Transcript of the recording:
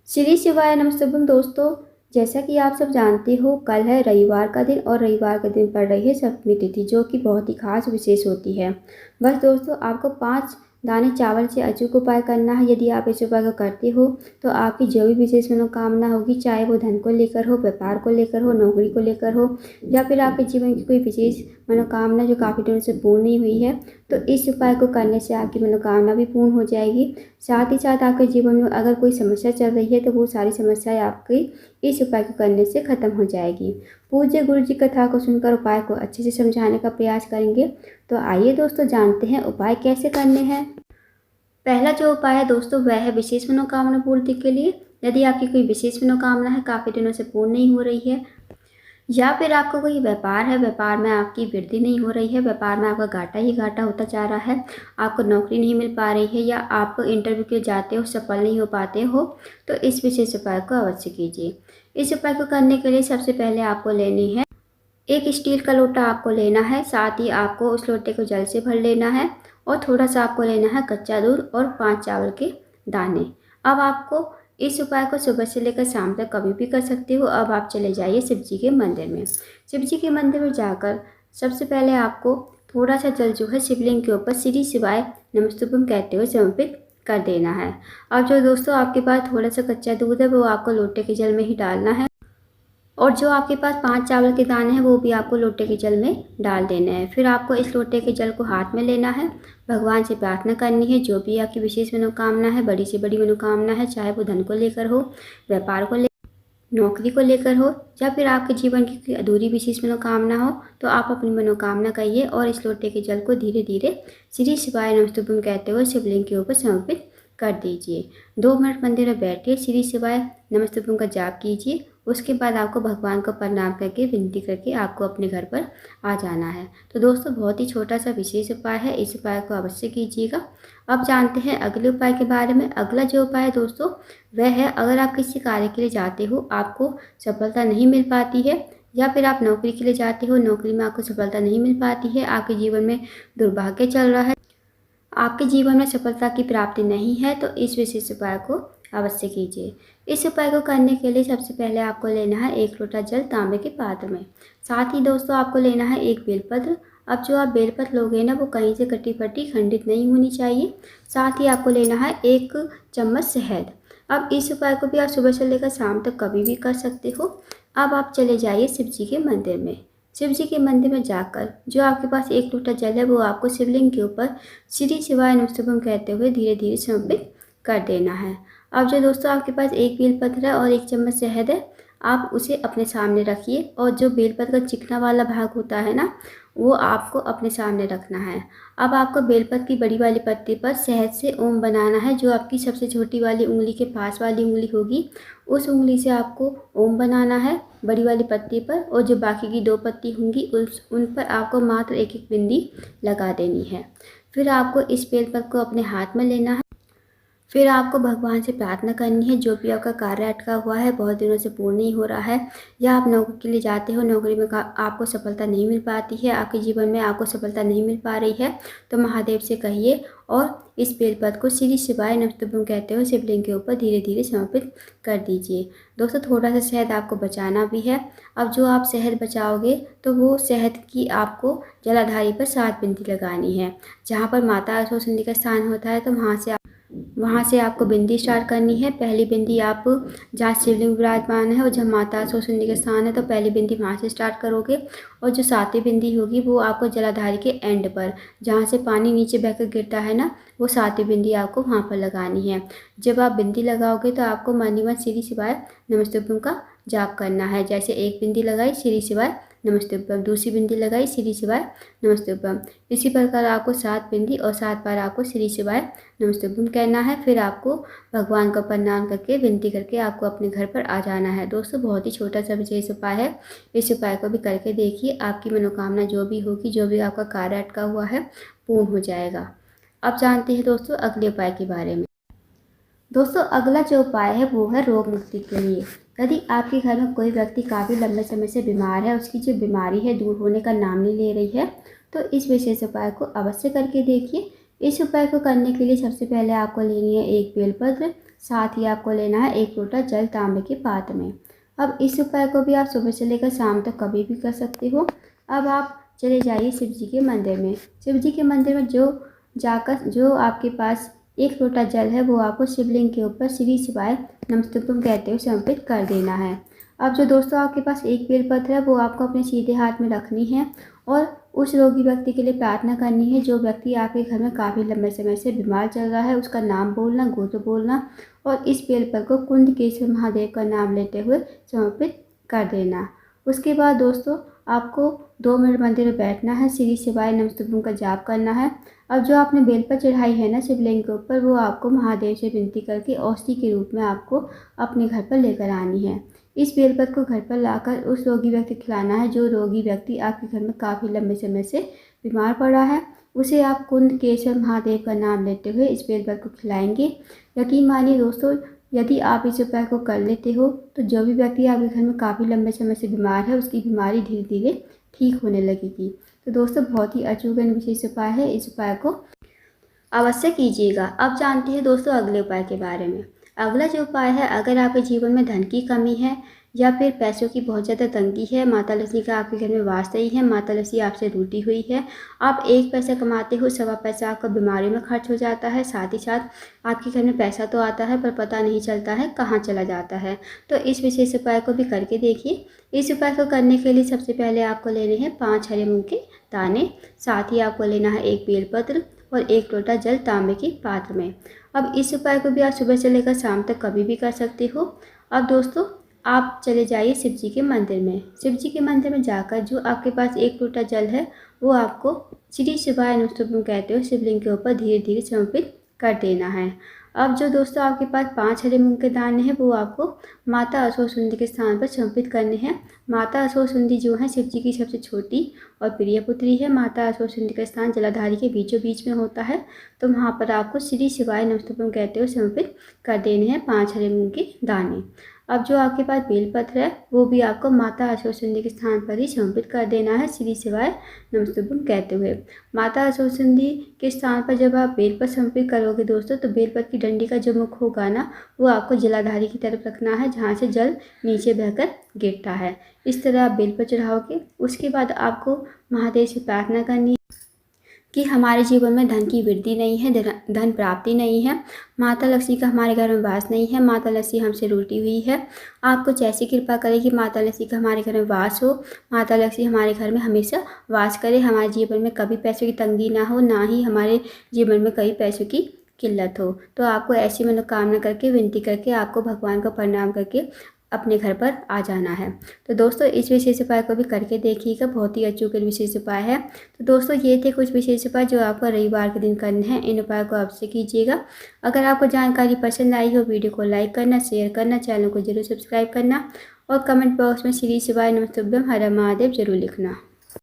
श्री शिवाय नमस्तुभ्यं दोस्तों। जैसा कि आप सब जानते हो, कल है रविवार का दिन और रविवार के दिन पड़ रही है सप्तमी तिथि, जो कि बहुत ही खास विशेष होती है। बस दोस्तों, आपको 5 दाने चावल से अचूक उपाय करना है। यदि आप इस उपाय को करते हो तो आपकी जो भी विशेष मनोकामना होगी, चाहे वो धन को लेकर हो, व्यापार को लेकर हो, नौकरी को लेकर हो, या फिर आपके जीवन की कोई विशेष मनोकामना जो काफ़ी दिनों से पूर्ण नहीं हुई है, तो इस उपाय को करने से आपकी मनोकामना भी पूर्ण हो जाएगी। साथ ही साथ आपके जीवन में अगर कोई समस्या चल रही है तो वो सारी समस्याएं आपकी इस उपाय को करने से खत्म हो जाएगी। पूज्य गुरु जी कथा को सुनकर उपाय को अच्छे से समझाने का प्रयास करेंगे। तो आइए दोस्तों, जानते हैं उपाय कैसे करने हैं। पहला जो उपाय है दोस्तों, वह है विशेष मनोकामना पूर्ति के लिए। यदि आपकी कोई विशेष मनोकामना है, काफ़ी दिनों से पूर्ण नहीं हो रही है, या फिर आपका कोई व्यापार है, व्यापार में आपकी वृद्धि नहीं हो रही है, व्यापार में आपका घाटा ही घाटा होता जा रहा है, आपको नौकरी नहीं मिल पा रही है, या आप इंटरव्यू के जाते हो सफल नहीं हो पाते हो, तो इस विशेष उपाय को अवश्य कीजिए। इस उपाय को करने के लिए सबसे पहले आपको लेनी है एक स्टील का लोटा आपको लेना है। साथ ही आपको उस लोटे को जल से भर लेना है और थोड़ा सा आपको लेना है कच्चा दूध और 5 चावल के दाने। अब आपको इस उपाय को सुबह से लेकर शाम तक कभी भी कर सकते हो। अब आप चले जाइए शिव जी के मंदिर में। शिव जी के मंदिर में जाकर सबसे पहले आपको थोड़ा सा जल जो है शिवलिंग के ऊपर श्री शिवाय नमस्तुभ्यं कहते हुए समर्पित कर देना है। अब जो दोस्तों आपके पास थोड़ा सा कच्चा दूध है, वो आपको लोटे के जल में ही डालना है, और जो आपके पास 5 चावल के दाने हैं वो भी आपको लोटे के जल में डाल देने हैं। फिर आपको इस लोटे के जल को हाथ में लेना है, भगवान से प्रार्थना करनी है। जो भी आपकी विशेष मनोकामना है, बड़ी से बड़ी मनोकामना है, चाहे वो धन को लेकर हो, व्यापार को लेकर, नौकरी को लेकर हो, या फिर आपके जीवन की कोई अधूरी विशेष मनोकामना हो, तो आप अपनी मनोकामना कहिए और इस लोटे के जल को धीरे धीरे श्री शिवाय नमस्तुभ्यं कहते हुए शिवलिंग के ऊपर समर्पित कर दीजिए। 2 मिनट मंदिर में बैठिए, श्री शिवाय नमस्तुभ्यं का जाप कीजिए। उसके बाद आपको भगवान को प्रणाम करके, विनती करके आपको अपने घर पर आ जाना है। तो दोस्तों, बहुत ही छोटा सा विशेष उपाय है, इस उपाय को अवश्य कीजिएगा। अब जानते हैं अगले उपाय के बारे में। अगला जो उपाय है दोस्तों, वह है अगर आप किसी कार्य के लिए जाते हो, आपको सफलता नहीं मिल पाती है, या फिर आप नौकरी के लिए जाते हो, नौकरी में आपको सफलता नहीं मिल पाती है, आपके जीवन में दुर्भाग्य चल रहा है, आपके जीवन में सफलता की प्राप्ति नहीं है, तो इस विशेष उपाय को अवश्य कीजिए। इस उपाय को करने के लिए सबसे पहले आपको लेना है 1 लोटा जल तांबे के पात्र में। साथ ही दोस्तों आपको लेना है 1 बेलपत्र। अब जो आप बेलपत्र लोगे ना, वो कहीं से कटी फटी खंडित नहीं होनी चाहिए। साथ ही आपको लेना है 1 चम्मच शहद। अब इस उपाय को भी आप सुबह से लेकर शाम तक कभी भी कर सकते हो। अब आप चले जाइए शिव जी के मंदिर में। शिव जी के मंदिर में जाकर जो आपके पास 1 लोटा जल है, वो आपको शिवलिंग के ऊपर श्री शिवाय नमस्तुभ्यं कहते हुए धीरे धीरे समर्पित कर देना है। अब जो दोस्तों आपके पास 1 बेलपत्र है और 1 चम्मच शहद है, आप उसे अपने सामने रखिए, और जो बेलपत्र का चिकना वाला भाग होता है ना, वो आपको अपने सामने रखना है। अब आपको बेलपत्र की बड़ी वाली पत्ती पर शहद से ओम बनाना है। जो आपकी सबसे छोटी वाली उंगली के पास वाली उंगली होगी, उस उंगली से आपको ओम बनाना है बड़ी वाली पत्ती पर, और जो बाकी की 2 पत्ती होंगी उन पर आपको मात्र 1-1 बिंदी लगा देनी है। फिर आपको इस बेलपत्र को अपने हाथ में लेना है। फिर आपको भगवान से प्रार्थना करनी है। जो भी आपका कार्य अटका हुआ है, बहुत दिनों से पूर्ण नहीं हो रहा है, या आप नौकरी के लिए जाते हो, नौकरी में आपको सफलता नहीं मिल पाती है, आपके जीवन में आपको सफलता नहीं मिल पा रही है, तो महादेव से कहिए और इस बेलपत्र को श्री शिवाय नमस्तुभ्यं कहते हुए शिवलिंग के ऊपर धीरे धीरे समर्पित कर दीजिए। दोस्तों, थोड़ा सा शहद आपको बचाना भी है। अब जो आप शहद बचाओगे, तो वो शहद की आपको जलाधारी पर 7 बिंदी लगानी है। जहाँ पर माता सरस्वती का स्थान होता है, तो वहाँ से आपको बिंदी स्टार्ट करनी है। पहली बिंदी आप जहाँ शिवलिंग विराजमान है और जहाँ माता सरस्वती का स्थान है, तो पहली बिंदी वहाँ से स्टार्ट करोगे, और जो 7वीं बिंदी होगी वो आपको जलाधारी के एंड पर, जहाँ से पानी नीचे बहकर गिरता है ना, वो 7वीं बिंदी आपको वहाँ पर लगानी है। जब आप बिंदी लगाओगे तो आपको मन ही मन श्री शिवाय नमस्तुभ्यं का जाप करना है। जैसे 1 बिंदी लगाई श्री शिवाय नमस्तुभ्यं, दूसरी बिंदी लगाई श्री शिवाय नमस्तुभ्यं, इसी प्रकार आपको 7 बिंदी और 7 बार आपको श्री शिवाय नमस्तुभ्यं कहना है। फिर आपको भगवान को प्रणाम करके, विनती करके आपको अपने घर पर आ जाना है। दोस्तों, बहुत ही छोटा सा विशेष उपाय है, इस उपाय को भी करके देखिए। आपकी मनोकामना जो भी होगी, जो भी आपका कार्य अटका हुआ है, पूर्ण हो जाएगा। अब जानते हैं दोस्तों अगले उपाय के बारे में। दोस्तों, अगला जो उपाय है वो है रोग मुक्ति के लिए। यदि आपके घर में कोई व्यक्ति काफ़ी लंबे समय से बीमार है, उसकी जो बीमारी है दूर होने का नाम नहीं ले रही है, तो इस विशेष उपाय को अवश्य करके देखिए। इस उपाय को करने के लिए सबसे पहले आपको लेनी है 1 बेलपत्र। साथ ही आपको लेना है 1 लोटा जल तांबे के पात्र में। अब इस उपाय को भी आप सुबह से लेकर शाम तक कभी भी कर सकते हो। अब आप चले जाइए शिव जी के मंदिर में। शिव जी के मंदिर में जो आपके पास 1 लोटा जल है वो आपको शिवलिंग के ऊपर श्री शिवाय नमस्तुभ्यं कहते हुए समर्पित कर देना है। अब जो दोस्तों आपके पास एक बेलपत्र है वो आपको अपने सीधे हाथ में रखनी है और उस रोगी व्यक्ति के लिए प्रार्थना करनी है जो व्यक्ति आपके घर में काफ़ी लंबे समय से बीमार चल रहा है। उसका नाम बोलना, गोत्र बोलना और इस बेलपत्र को कुंडकेश्वर महादेव का नाम लेते हुए समर्पित कर देना। उसके बाद दोस्तों आपको 2 मिनट मंदिर में बैठना है, श्री शिवाय नमस्तुभ्यं का जाप करना है। अब जो आपने बेलपत्र चढ़ाई है ना शिवलिंग के ऊपर, वो आपको महादेव से विनती करके औषधि के रूप में आपको अपने घर पर लेकर आनी है। इस बेलपत्र को घर पर लाकर उस रोगी व्यक्ति को खिलाना है जो रोगी व्यक्ति आपके घर में काफ़ी लंबे समय से बीमार पड़ा है। उसे आप कुंडकेश्वर महादेव का नाम लेते हुए इस बेलपत्र को खिलाएंगे। यकीन मानिए दोस्तों, यदि आप इस उपाय को कर लेते हो तो जो भी व्यक्ति आपके घर में काफ़ी लंबे समय से बीमार है उसकी बीमारी धीरे धीरे ठीक होने लगेगी। तो दोस्तों बहुत ही अचूक एवं विशेष उपाय है, इस उपाय को अवश्य कीजिएगा। अब जानते हैं दोस्तों अगले उपाय के बारे में। अगला जो उपाय है, अगर आपके जीवन में धन की कमी है या फिर पैसों की बहुत ज़्यादा तंगी है, माता लक्ष्मी का आपके घर में वास नहीं है, माता लक्ष्मी आपसे रूठी हुई है, आप 1 पैसा कमाते हो, सवा पैसा आपका बीमारी में खर्च हो जाता है, साथ ही साथ आपके घर में पैसा तो आता है पर पता नहीं चलता है कहाँ चला जाता है, तो इस विशेष उपाय को भी करके देखिए। इस उपाय को करने के लिए सबसे पहले आपको लेने हैं 5 हरे मूंग के दाने, साथ ही आपको लेना है 1 बेलपत्र और 1 लोटा जल तांबे के पात्र में। अब इस उपाय को भी आप सुबह से लेकर शाम तक कभी भी कर सकते हो। अब दोस्तों आप चले जाइए शिव जी के मंदिर में। शिव जी के मंदिर में जाकर जो आपके पास 1 लोटा जल है वो आपको श्री शिवाय नमस्तुभ्यं कहते हुए शिवलिंग के ऊपर धीरे धीरे समर्पित कर देना है। अब जो दोस्तों आपके पास 5 हरे मूंग के दाने हैं वो आपको माता असोसुंदी के स्थान पर समर्पित करने हैं। माता असोसुंदी जो है शिव जी की सबसे छोटी और प्रिय पुत्री है। माता असोसुंदी का स्थान जलाधारी के बीचों बीच में होता है, तो वहाँ पर आपको श्री शिवाय नमस्तुभ्यं कहते हुए समर्पित कर देने हैं 5 हरे मूंग के दाने। अब जो आपके पास बेलपत्र है वो भी आपको माता असोसुंदी के स्थान पर ही समर्पित कर देना है श्री शिवाय नमस्तुभ्यं कहते हुए। माता असोसुंदी के स्थान पर जब आप बेलपत्र समर्पित करोगे दोस्तों, तो बेलपत्र की डंडी का जो मुख होगा ना वो आपको जलाधारी की तरफ रखना है जहाँ से जल नीचे बहकर गिरता है। इस तरह आप बेलपत्र चढ़ाओगे। उसके बाद आपको महादेव से प्रार्थना करनी है कि हमारे जीवन में धन की वृद्धि नहीं है, धन प्राप्ति नहीं है, माता लक्ष्मी का हमारे घर में वास नहीं है, माता लक्ष्मी हमसे रूठी हुई है। आप कुछ ऐसी कृपा करें कि माता लक्ष्मी का हमारे घर में वास हो, माता लक्ष्मी हमारे घर में हमेशा वास करे, हमारे जीवन में कभी पैसों की तंगी ना हो, ना ही हमारे जीवन में कभी पैसों की किल्लत हो। तो आपको ऐसी मनोकामना करके, विनती करके, आपको भगवान को प्रणाम करके अपने घर पर आ जाना है। तो दोस्तों इस विशेष उपाय को भी करके देखिएगा, बहुत ही अचूक विशेष उपाय है। तो दोस्तों ये थे कुछ विशेष उपाय जो आपको रविवार के दिन करने हैं। इन उपायों को अवश्य कीजिएगा। अगर आपको जानकारी पसंद आई हो, वीडियो को लाइक करना, शेयर करना, चैनल को जरूर सब्सक्राइब करना और कमेंट बॉक्स में श्री शिवाय नमस्तुभ्यं हर हर महादेव जरूर लिखना।